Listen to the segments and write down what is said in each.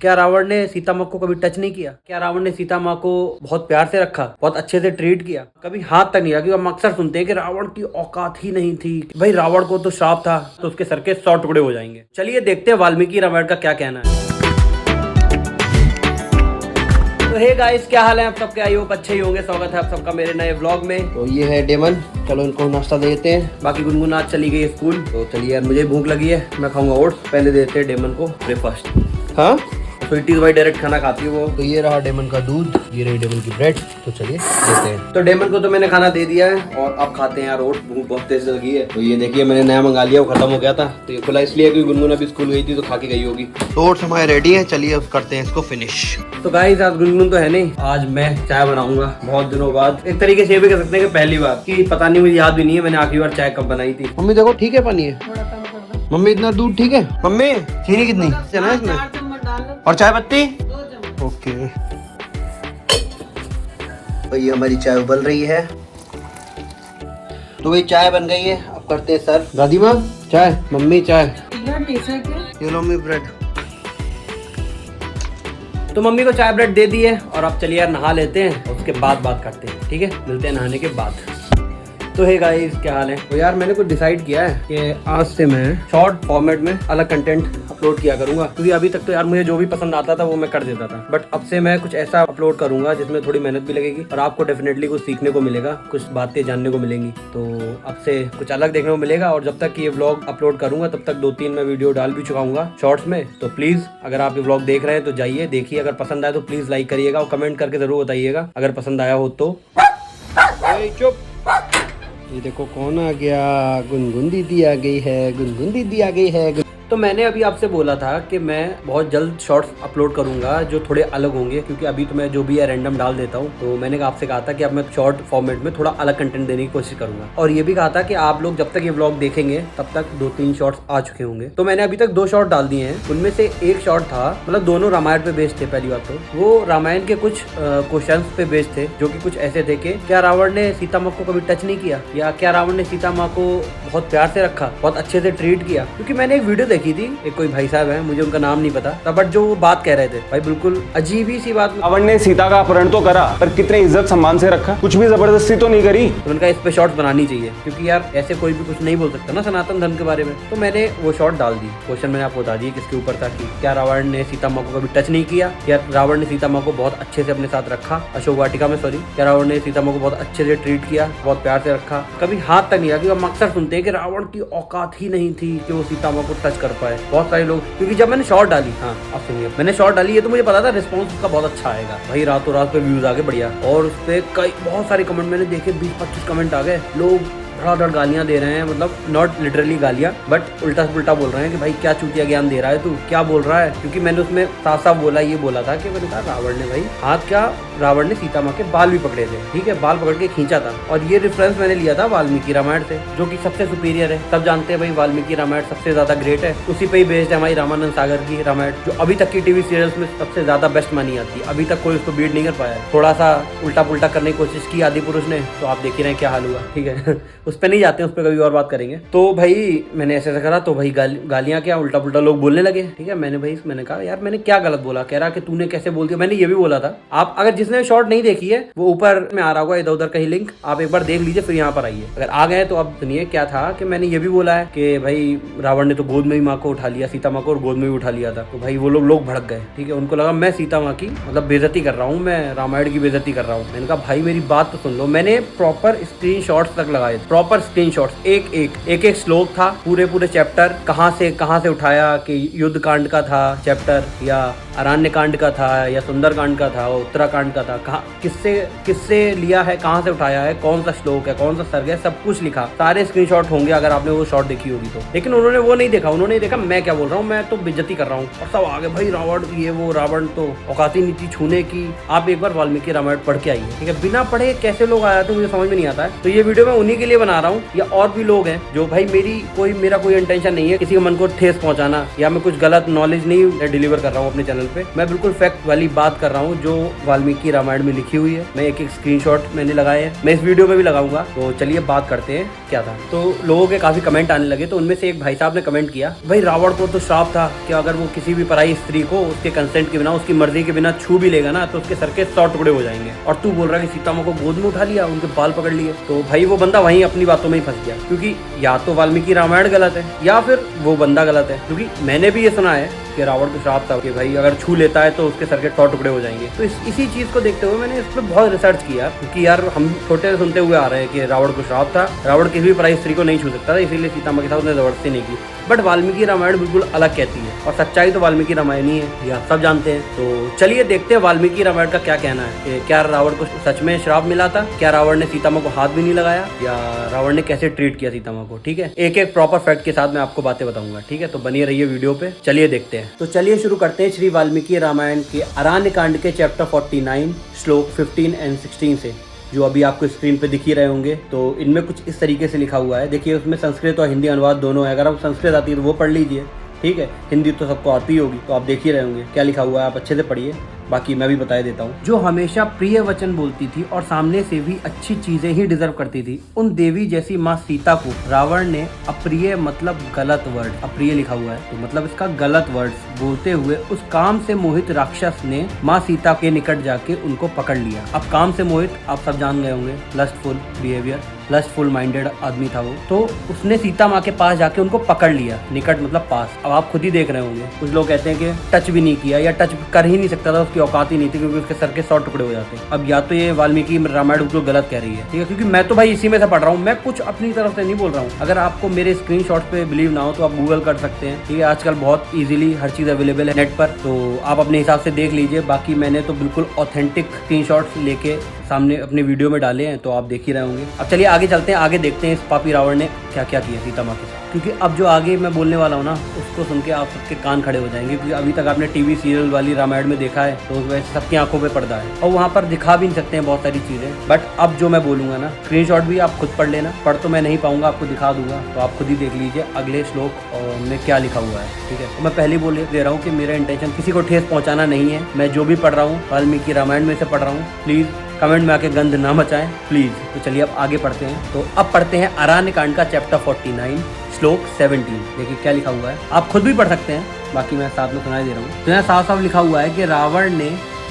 क्या रावण ने सीता माँ को कभी टच नहीं किया? क्या रावण ने सीता माँ को बहुत प्यार से रखा, बहुत अच्छे से ट्रीट किया, कभी हाथ तक नहीं लगा? हम अक्सर सुनते हैं कि रावण की औकात ही नहीं थी। भाई रावण को तो श्राप था, तो उसके सर के 100 टुकड़े हो जाएंगे। चलिए देखते हैं वाल्मीकि रामायण का क्या कहना है। तो हे गाइस, क्या हाल है आप सबके? आई होप अच्छे ही होंगे। स्वागत है आप सबका मेरे नए व्लॉग में। तो ये है डेमन, चलो इनको नाश्ता देते हैं। बाकी गुनगुन आज चली गई स्कूल, तो चलिए यार मुझे भूख लगी है, मैं खाऊंगा ओट्स। पहले देते हैं डेमन को ब्रेकफास्ट। हाँ स्वीटीज भाई डायरेक्ट खाना खाती है वो। तो ये रहा डेमन का दूध, ये रही डेमन की ब्रेड। तो चलिए देते हैं। तो डेमन को तो मैंने खाना दे दिया है और अब खाते हैं यार ओट्स। भूख बहुत तेज लगी है। तो ये देखिए मैंने नया मंगा लिया, वो खत्म हो गया था तो ये खुला इसलिए क्योंकि गुनगुन अभी स्कूल गई थी तो खा के गई होगी। तो ओट्स हमारे रेडी है, चलिए अब करते हैं इसको फिनिश। तो गाइस आज गुनगुन तो है नहीं, आज मैं चाय बनाऊंगा बहुत दिनों बाद। एक तरीके से ये भी कह सकते हैं कि पहली बार, कि पता नहीं मुझे याद भी नहीं है मैंने आखिरी बार चाय कब बनाई थी। मम्मी देखो ठीक है पानी है। मम्मी इतना दूध ठीक है? मम्मी चीनी कितनी चना इसमें और चाय पत्ती? ओके। तो ये हमारी चाय उबल रही है। तो वही चाय बन गई है, अब करते हैं सर। दादी माँ चाय, मम्मी चाय, ये लो मम्मी ब्रेड। तो मम्मी को चाय ब्रेड दे दी है और अब चलिए यार नहा लेते हैं और उसके बाद बात करते हैं, ठीक है? मिलते हैं नहाने के बाद। तो हे गाइस, क्या हाल है? तो यार मैंने कुछ डिसाइड किया है कि आज से मैं शॉर्ट फॉर्मेट में अलग कंटेंट अपलोड किया करूंगा, क्योंकि अभी तक तो यार मुझे जो भी पसंद आता था वो मैं कर देता था। बट अब से मैं कुछ ऐसा अपलोड करूंगा जिसमें थोड़ी मेहनत भी लगेगी और आपको डेफिनेटली कुछ सीखने को मिलेगा, कुछ बातें जानने को मिलेंगी। तो अब से कुछ अलग देखने को मिलेगा और जब तक ये व्लॉग अपलोड करूंगा तब तक 2-3 मैं वीडियो डाल भी चुका हूँ शॉर्ट्स में। तो प्लीज अगर आप ये व्लॉग देख रहे हैं तो जाइए देखिए, अगर पसंद आए तो प्लीज लाइक करिएगा और कमेंट करके जरूर बताइएगा अगर पसंद आया हो तो। चुप, ये देखो कौन आ गया? गुनगुन दीदी आ गई है, गुनगुन दीदी आ गई है। तो मैंने अभी आपसे बोला था कि मैं बहुत जल्द शॉर्ट्स अपलोड करूंगा जो थोड़े अलग होंगे, क्योंकि अभी तो मैं जो भी है रैंडम डाल देता हूं। तो मैंने आपसे कहा था कि अब मैं शॉर्ट फॉर्मेट में थोड़ा अलग कंटेंट देने की कोशिश करूंगा और ये भी कहा था कि आप लोग जब तक ये व्लॉग देखेंगे तब तक 2-3 शॉर्ट्स आ चुके होंगे। तो मैंने अभी तक 2 शॉर्ट डाल दिए हैं, उनमें से एक शॉर्ट था, मतलब दोनों रामायण पे बेस्ड थे। पहली बात तो वो रामायण के कुछ क्वेश्चन पे बेस्ड थे जो कि कुछ ऐसे थे कि क्या रावण ने सीता माँ को कभी टच नहीं किया, या क्या रावण ने सीता माँ को बहुत प्यार से रखा, बहुत अच्छे से ट्रीट किया। क्योंकि मैंने एक वीडियो देखी थी, एक कोई भाई साहब है, मुझे उनका नाम नहीं पता था, बट जो वो बात कह रहे थे भाई बिल्कुल अजीब ही सी बात। रावण ने सीता का अपहरण तो करा पर कितने इज्जत सम्मान से रखा, कुछ भी जबरदस्ती तो नहीं करी। तो उनका इस पे शॉर्ट बनानी चाहिए, क्योंकि यार ऐसे कोई भी कुछ नहीं बोल सकता ना सनातन धर्म के बारे में। तो मैंने वो शॉर्ट डाल दी। क्वेश्चन मैंने आपको बता दिया किसके ऊपर था कि क्या रावण ने सीता माँ को कभी टच नहीं किया, या रावण ने सीता माँ को बहुत अच्छे से अपने साथ रखा अशोक वाटिका में, सॉरी, क्या रावण ने सीता माँ को बहुत अच्छे से ट्रीट किया, बहुत प्यार से रखा, कभी हाथ तक नहीं लगा? हम अक्सर सुनते हैं कि रावण की औकात ही नहीं थी कि वो सीता माँ को टच कर पाए। बहुत सारे लोग, क्योंकि जब मैंने शॉर्ट डाली, हाँ अब सुनिए, मैंने शॉर्ट डाली है तो मुझे पता था रिस्पॉन्स उसका बहुत अच्छा आएगा। भाई रातों रात पे व्यूज आ गए बढ़िया, और उस पे कई बहुत सारे कमेंट मैंने देखे, 20-25 कमेंट आ गए। लोग धड़ाधड़ गालियां दे रहे हैं, मतलब नॉट लिटरली गालियां बट उल्टा पुल्टा बोल रहे हैं कि भाई क्या चूतिया ज्ञान दे रहा है तू, क्या बोल रहा है? क्योंकि मैंने उसमें साफ साफ बोला, ये बोला था कि मैंने कहा रावण ने भाई हाथ क्या, रावण ने सीता माँ के बाल भी पकड़े थे, ठीक है, बाल पकड़ के खींचा था। और ये रेफरेंस मैंने लिया था वाल्मीकि रामायण से, जो कि सबसे सुपीरियर है। सब जानते हैं भाई वाल्मीकि रामायण सबसे ज्यादा ग्रेट है, उसी पे ही बेस्ड है हमारी रामानंद सागर की रामायण, जो अभी तक की टीवी सीरियल्स में सबसे ज्यादा बेस्ट मानी जाती है। अभी तक कोई उसको बीट नहीं कर पाया। थोड़ा सा उल्टा पुल्टा करने की कोशिश की आदि पुरुष ने, तो आप देख ही रहे हैं क्या हाल हुआ, ठीक है? उस पर नहीं जाते, उस पर कभी और बात करेंगे। तो भाई मैंने ऐसे करा तो भाई गालियां क्या उल्टा पुल्टा लोग बोलने लगे, ठीक है? मैंने कहा यार मैंने क्या गलत बोला? कह रहा कि तूने कैसे बोल दिया। मैंने ये भी बोला था, आप अगर जिसने शॉर्ट नहीं देखी है वो ऊपर में आ रहा होगा इधर उधर कहीं लिंक, आप एक बार देख लीजिए फिर यहाँ पर आइए। अगर आ गए तो अब सुनिए क्या था कि मैंने ये भी बोला है कि भाई रावण ने तो गोद में ही माँ को उठा लिया, सीता माँ को, और गोद में भी उठा लिया था। तो भाई वो लोग भड़क गए, ठीक है? उनको लगा मैं सीता माँ की मतलब बेइज्जती कर रहा हूँ, मैं रामायण की बेइज्जती कर रहा हूँ। मैंने कहा भाई मेरी बात तो सुन लो। मैंने प्रॉपर स्क्रीनशॉट्स तक लगाए, प्रॉपर स्क्रीनशॉट्स, एक श्लोक था, पूरे चैप्टर कहाँ से उठाया कि युद्ध कांड का था चैप्टर, या अरण्य कांड का था, या सुंदर कांड का था, उत्तराकांड का था, कहाँ किससे लिया है, कहाँ से उठाया है, कौन सा श्लोक है, कौन सा सर्ग है, सब कुछ लिखा। सारे स्क्रीनशॉट होंगे अगर आपने वो शॉट देखी होगी तो। लेकिन उन्होंने वो नहीं देखा, उन्होंने देखा मैं क्या बोल रहा हूँ, मैं तो बेइज्जती कर रहा हूँ। और सब आगे भाई रावण ये वो, रावण तो औकात ही नहीं थी छूने की। आप एक बार वाल्मीकि रामायण पढ़ के आइए, ठीक है? बिना पढ़े कैसे लोग आए थे मुझे समझ में नहीं आता है। तो ये वीडियो मैं उन्हीं के लिए बना रहा हूँ, या और भी लोग हैं जो भाई मेरा कोई इंटेंशन नहीं है किसी के मन को ठेस पहुंचाना, या मैं कुछ गलत नॉलेज नहीं डिलीवर कर रहा हूँ अपने चैनल पे। मैं बिल्कुल फैक्ट वाली बात कर रहा हूँ जो वाल्मीकि रामायण में लिखी हुई है। मैं एक एक स्क्रीनशॉट मैंने लगाए हैं, मैं इस वीडियो में भी लगाऊंगा। तो चलिए बात करते हैं क्या था। तो लोगों के काफी कमेंट आने लगे, तो उनमें से एक भाई साहब ने कमेंट किया, भाई रावण को तो श्राप था कि अगर वो किसी भी पराई स्त्री को उसके कंसेंट के बिना, उसकी मर्जी के बिना छू भी लेगा ना तो उसके सर के 100 टुकड़े हो जाएंगे। और तू बोल रहा है कि सीता माँ को गोद में उठा लिया, उनके बाल पकड़ लिए। तो भाई वो बंदा वहीं अपनी बातों में ही फंस गया, क्योंकि या तो वाल्मीकि रामायण गलत है या फिर वो बंदा गलत है। क्योंकि मैंने भी ये सुना है कि रावण को श्राप था कि भाई अगर छू लेता है तो उसके सर के 100 टुकड़े हो जाएंगे। तो इसी चीज को देखते हुए मैंने इस पर बहुत रिसर्च किया, क्योंकि यार हम छोटे से सुनते हुए आ रहे हैं कि रावण को श्राप था, रावण किसी भी पराई स्त्री को नहीं छू सकता था, इसीलिए सीता माँ के साथ उसने जबरदस्ती नहीं की। बट वाल्मीकि रामायण बिल्कुल अलग कहती है, और सच्चाई तो वाल्मीकि रामायण ही है, ये आप सब जानते हैं। तो चलिए देखते हैं वाल्मीकि रामायण का क्या कहना है। क्या रावण को सच में श्राप मिला था? क्या रावण ने सीता माँ को हाथ भी नहीं लगाया? या रावण ने कैसे ट्रीट किया सीता माँ को? ठीक है, एक एक प्रॉपर फैक्ट के साथ मैं आपको बातें बताऊंगा। ठीक है, तो बनिए रहिए वीडियो पे। चलिए देखते हैं। तो चलिए शुरू करते हैं श्री वाल्मीकि रामायण के अरण्य कांड के चैप्टर 49 श्लोक 15 एंड 16 से, जो अभी आपको स्क्रीन पे दिख ही रहे होंगे। तो इनमें कुछ इस तरीके से लिखा हुआ है, देखिए उसमें संस्कृत और हिंदी अनुवाद दोनों है। अगर आप संस्कृत आती है तो वो पढ़ लीजिए, ठीक है, हिंदी तो सबको आती होगी, तो आप देख ही रहे होंगे क्या लिखा हुआ है। आप अच्छे से पढ़िए, बाकी मैं भी बता देता हूँ। जो हमेशा प्रिय वचन बोलती थी और सामने से भी अच्छी चीजें ही डिजर्व करती थी, उन देवी जैसी माँ सीता को रावण ने अप्रिय मतलब गलत वर्ड, अप्रिय लिखा हुआ है तो मतलब इसका गलत वर्ड्स बोलते हुए उस काम से मोहित राक्षस ने माँ सीता के निकट जाके उनको पकड़ लिया। अब काम से मोहित आप सब जान गए होंगे, लस्टफुल बिहेवियर, लस्टफुल माइंडेड आदमी था वो। तो उसने सीता माँ के पास जाके उनको पकड़ लिया, निकट मतलब पास। अब आप खुद ही देख रहे होंगे, कुछ लोग कहते हैं कि टच भी नहीं किया या टच कर ही नहीं सकता था, उसकी औकात ही नहीं थी, क्योंकि उसके सर के 100 टुकड़े हो जाते। अब या तो ये वाल्मीकि रामायण बिल्कुल गलत कह रही है, ठीक है, क्योंकि मैं तो भाई इसी में से पढ़ रहा हूँ, मैं कुछ अपनी तरफ से नहीं बोल रहा हूँ। अगर आपको मेरे स्क्रीनशॉट पे बिलीव ना हो तो आप गूगल कर सकते हैं, ठीक है, आजकल बहुत इजीली हर चीज अवेलेबल है नेट पर, तो आप अपने हिसाब से देख लीजिए। बाकी मैंने तो बिल्कुल ऑथेंटिक स्क्रीनशॉट्स लेके सामने अपने वीडियो में डाले हैं, तो आप देख ही रहे होंगे। अब चलिए आगे चलते हैं, आगे देखते हैं इस पापी रावण ने क्या क्या किया सीता माँ के साथ। क्योंकि अब जो आगे मैं बोलने वाला हूँ ना, उसको सुन के आप सबके कान खड़े हो जाएंगे, क्योंकि अभी तक आपने टीवी सीरियल वाली रामायण में देखा है तो वैसे सबकी आंखों पे पर्दा है, और वहाँ पर दिखा भी नहीं सकते हैं बहुत सारी चीजें। बट अब जो मैं बोलूंगा ना, स्क्रीनशॉट भी आप खुद पढ़ लेना, पढ़ तो मैं नहीं पाऊंगा, आपको दिखा दूंगा, तो आप खुद ही देख लीजिए अगले श्लोक में क्या लिखा हुआ है। ठीक है, तो मैं पहले बोल दे रहा हूँ कि मेरा इंटेंशन किसी को ठेस पहुँचाना नहीं है। मैं जो भी पढ़ रहा हूँ वाल्मीकि रामायण में से पढ़ रहा हूँ, प्लीज कमेंट में आके गंद ना मचाएं प्लीज। तो चलिए अब आगे पढ़ते हैं। तो अब पढ़ते हैं अरण्य कांड का चैप्टर 49 श्लोक 17। देखिए क्या लिखा हुआ है, आप खुद भी पढ़ सकते हैं, बाकी मैं साथ में सुनाई दे रहा हूँ। तो यहाँ साफ साफ लिखा हुआ है कि रावण ने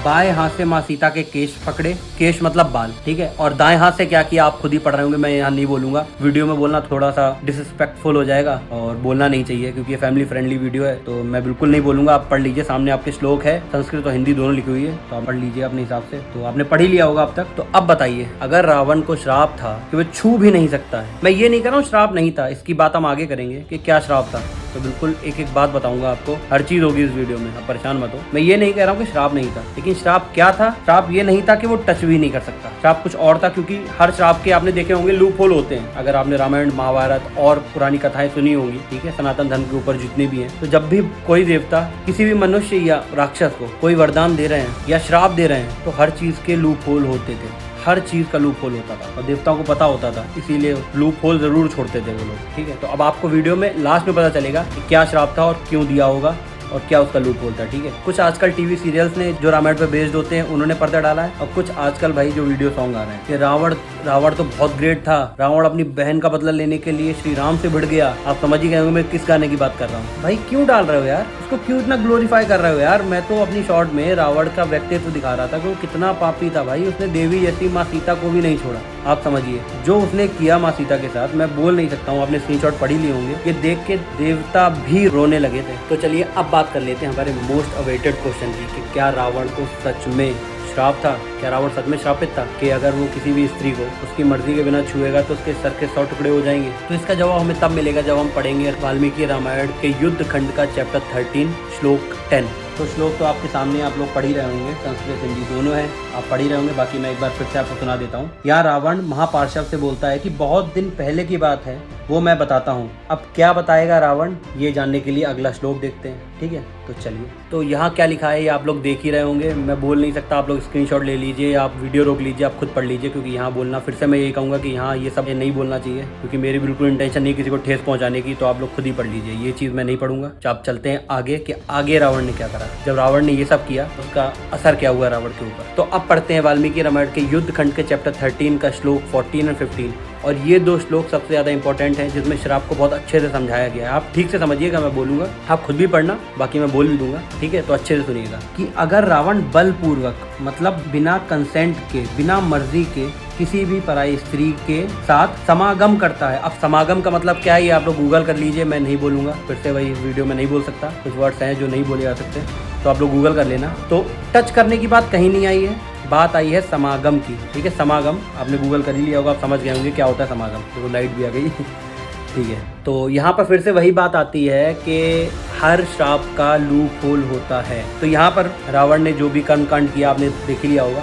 बाएं हाथ से माँ सीता के केश पकड़े, केश मतलब बाल, ठीक है, और दाएं हाथ से क्या किया आप खुद ही पढ़ रहे होंगे, मैं यहाँ नहीं बोलूंगा, वीडियो में बोलना थोड़ा सा डिसरिस्पेक्टफुल हो जाएगा और बोलना नहीं चाहिए, क्योंकि ये फैमिली फ्रेंडली वीडियो है, तो मैं बिल्कुल नहीं बोलूंगा। आप पढ़ लीजिए, सामने आपके श्लोक है, संस्कृत और हिंदी दोनों लिखी हुई है, तो आप पढ़ लीजिए अपने हिसाब से। तो आपने पढ़ ही लिया होगा अब तक। तो अब बताइए, अगर रावण को श्राप था कि वो छू भी नहीं सकता है, मैं ये नहीं कह रहा हूँ श्राप नहीं था, इसकी बात हम आगे करेंगे कि क्या श्राप था, तो बिल्कुल एक एक बात बताऊंगा आपको, हर चीज होगी इस वीडियो में, आप परेशान मत हो। मैं ये नहीं कह रहा हूँ कि श्राप नहीं था, लेकिन श्राप क्या था? श्राप ये नहीं था कि वो टच भी नहीं कर सकता, श्राप कुछ और था, क्योंकि हर श्राप के आपने देखे होंगे लूप होल होते हैं। अगर आपने रामायण महाभारत और पुरानी कथाएं सुनी होंगी, ठीक है, सनातन धर्म के ऊपर जितनी भी हैं, तो जब भी कोई देवता किसी भी मनुष्य या राक्षस को कोई वरदान दे रहे हैं या श्राप दे रहे हैं, तो हर चीज के लूप होल होते थे, हर चीज का लूप होल होता था, और देवताओं को पता होता था, इसीलिए लूप होल जरूर छोड़ते थे वो लोग। ठीक है, तो अब आपको वीडियो में लास्ट में पता चलेगा कि क्या श्राप था और क्यों दिया होगा और क्या उसका लूप होल था। ठीक है, कुछ आजकल टीवी सीरियल्स ने जो रामायण पे बेस्ड होते हैं उन्होंने पर्दा डाला है, और कुछ आजकल भाई जो वीडियो सॉन्ग आ रहे हैं कि रावण तो बहुत ग्रेट था, रावण अपनी बहन का बदला लेने के लिए श्री राम से भिड़ गया। आप समझ ही गए होंगे मैं किस गाने की बात कर रहा हूँ। भाई क्यों डाल रहे हो यार, उसको क्यों इतना ग्लोरीफाई कर रहे हो यार? मैं तो अपनी शॉर्ट में रावण का व्यक्तित्व दिखा रहा था कि वो कितना पापी था भाई, उसने देवी जैसी माँ सीता को भी नहीं छोड़ा। आप समझिए जो उसने किया माँ सीता के साथ, मैं बोल नहीं सकता हूँ, आपने स्क्रीनशॉट पढ़ ही लिए होंगे, ये देख के देवता भी रोने लगे थे। तो चलिए अब बात कर लेते हैं हमारे मोस्ट अवेटेड क्वेश्चन की, कि क्या रावण को सच में श्राप था? क्या रावण सच में श्रापित था कि अगर वो किसी भी स्त्री को उसकी मर्जी के बिना छुएगा तो उसके सर के 100 टुकड़े हो जाएंगे? तो इसका जवाब हमें तब मिलेगा जब हम पढ़ेंगे वाल्मीकि रामायण के युद्ध खंड का चैप्टर 13 श्लोक 10। तो श्लोक तो आपके सामने आप लोग पढ़ ही रहे होंगे, संस्कृत हिंदी दोनों है, आप पढ़ ही रहे होंगे, बाकी मैं एक बार फिर से आपको सुना देता हूँ। यहाँ रावण महापार्शव से बोलता है कि बहुत दिन पहले की बात है, वो मैं बताता हूँ। अब क्या बताएगा रावण, ये जानने के लिए अगला श्लोक देखते हैं, ठीक है। तो चलिए, तो यहाँ क्या लिखा है ये आप लोग देख ही रहे होंगे, मैं बोल नहीं सकता, आप लोग स्क्रीनशॉट ले लीजिए, आप वीडियो रोक लीजिए, आप खुद पढ़ लीजिए, क्योंकि यहाँ बोलना फिर से मैं यही कहूँगा कि यहाँ ये सब नहीं बोलना चाहिए, क्योंकि मेरी बिल्कुल इंटेंशन नहीं किसी को ठेस पहुँचाने की। तो आप लोग खुद ही पढ़ लीजिए, ये चीज़ मैं नहीं पढ़ूंगा। तो आप चलते हैं आगे कि आगे रावण ने क्या करा। जब रावण ने ये सब किया उसका असर क्या हुआ रावण के ऊपर। तो अब पढ़ते हैं वाल्मीकि रामायण के युद्ध खंड के चैप्टर 13 का श्लोक 14 और 15। और ये 2 श्लोक सबसे ज़्यादा इंपॉर्टेंट हैं, जिसमें श्राप को बहुत अच्छे से समझाया गया है। आप ठीक से समझिएगा, मैं बोलूँगा, आप खुद भी पढ़ना, बाकी मैं बोल भी दूंगा, ठीक है। तो अच्छे से सुनिएगा कि अगर रावण बलपूर्वक, मतलब बिना कंसेंट के, बिना मर्जी के किसी भी पराई स्त्री के साथ समागम करता है। अब समागम का मतलब क्या है ये आप लोग गूगल कर लीजिए, मैं नहीं बोलूँगा, फिर से वही वीडियो में नहीं बोल सकता, कुछ वर्ड्स हैं जो नहीं बोले जा सकते, तो आप लोग गूगल कर लेना। तो टच करने की बात कहीं नहीं आई है, बात आई है समागम की, ठीक है। समागम आपने गूगल कर ही लिया होगा, आप समझ गए होंगे क्या होता है समागम। तो लाइट भी आ गई ठीक है। तो यहाँ पर फिर से वही बात आती है कि हर श्राप का लूप होल होता है। तो यहाँ पर रावण ने जो भी कर्म कांड किया आपने देख ही लिया होगा।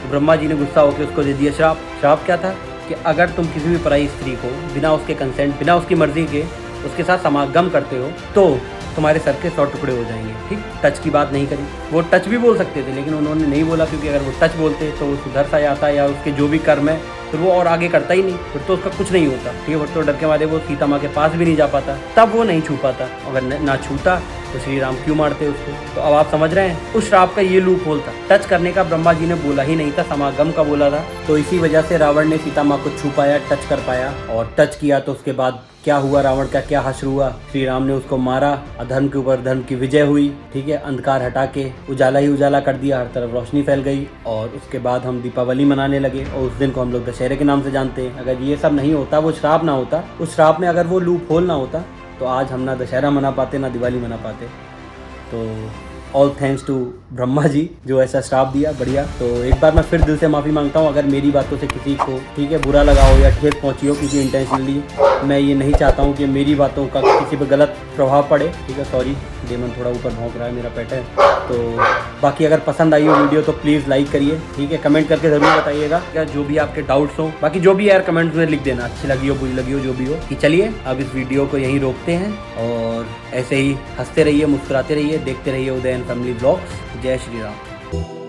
तो ब्रह्मा जी ने गुस्सा होकर उसको दे दिया श्राप। श्राप क्या था कि अगर तुम किसी भी पराई स्त्री को बिना उसके कंसेंट, बिना उसकी मर्जी के उसके साथ समागम करते हो तो तुम्हारे सर के 100 टुकड़े हो जाएंगे, ठीक। टच की बात नहीं करी, वो टच भी बोल सकते थे लेकिन उन्होंने नहीं बोला, क्योंकि अगर वो टच बोलते तो वो सुधर सा जाता या उसके जो भी कर्म है फिर वो और आगे करता ही नहीं, फिर तो उसका कुछ नहीं होता, ठीक है। फिर तो डर के मारे वो सीता माँ के पास भी नहीं जा पाता, तब वो नहीं छू पाता। अगर ना छूता तो श्री राम क्यों मारते उसको। तो अब आप समझ रहे हैं, उस श्राप का ये लूप होल था। टच करने का ब्रह्मा जी ने बोला ही नहीं था, समागम का बोला था। तो इसी वजह से रावण ने सीता माँ को छू पाया, टच कर पाया, और टच किया तो उसके बाद क्या हुआ, रावण का क्या हश्र हुआ। श्री राम ने उसको मारा, अधर्म के ऊपर धर्म की विजय हुई, ठीक है। अंधकार हटा के उजाला ही उजाला कर दिया, हर तरफ रोशनी फैल गई, और उसके बाद हम दीपावली मनाने लगे, और उस दिन को हम लोग दशहरे के नाम से जानते हैं। अगर ये सब नहीं होता, वो श्राप ना होता, उस श्राप में अगर वो लूप होल ना होता, तो आज हम ना दशहरा मना पाते, ना दिवाली मना पाते। तो all thanks to Brahma ji जो ऐसा श्राप दिया, बढ़िया। तो एक बार मैं फिर दिल से माफ़ी मांगता हूँ अगर मेरी बातों से किसी को, ठीक है, बुरा लगा हो या ठेस पहुँची हो, क्योंकि इंटेंशनली मैं ये नहीं चाहता हूँ कि मेरी बातों का किसी पर गलत प्रभाव पड़े, ठीक है। सॉरी, डेमन थोड़ा ऊपर भौंक रहा है, मेरा पेट है। तो बाकी अगर पसंद आई हो वीडियो तो प्लीज़ लाइक करिए, ठीक है। कमेंट करके ज़रूर बताइएगा क्या जो भी आपके डाउट्स हो, बाकी जो भी यार कमेंट्स में लिख देना, अच्छी लगी हो बुरी लगी हो जो भी हो। कि चलिए अब इस वीडियो को यहीं रोकते हैं, और ऐसे ही हंसते रहिए, मुस्कुराते रहिए, देखते रहिए उदयन फैमिली ब्लॉग्स। जय श्री राम।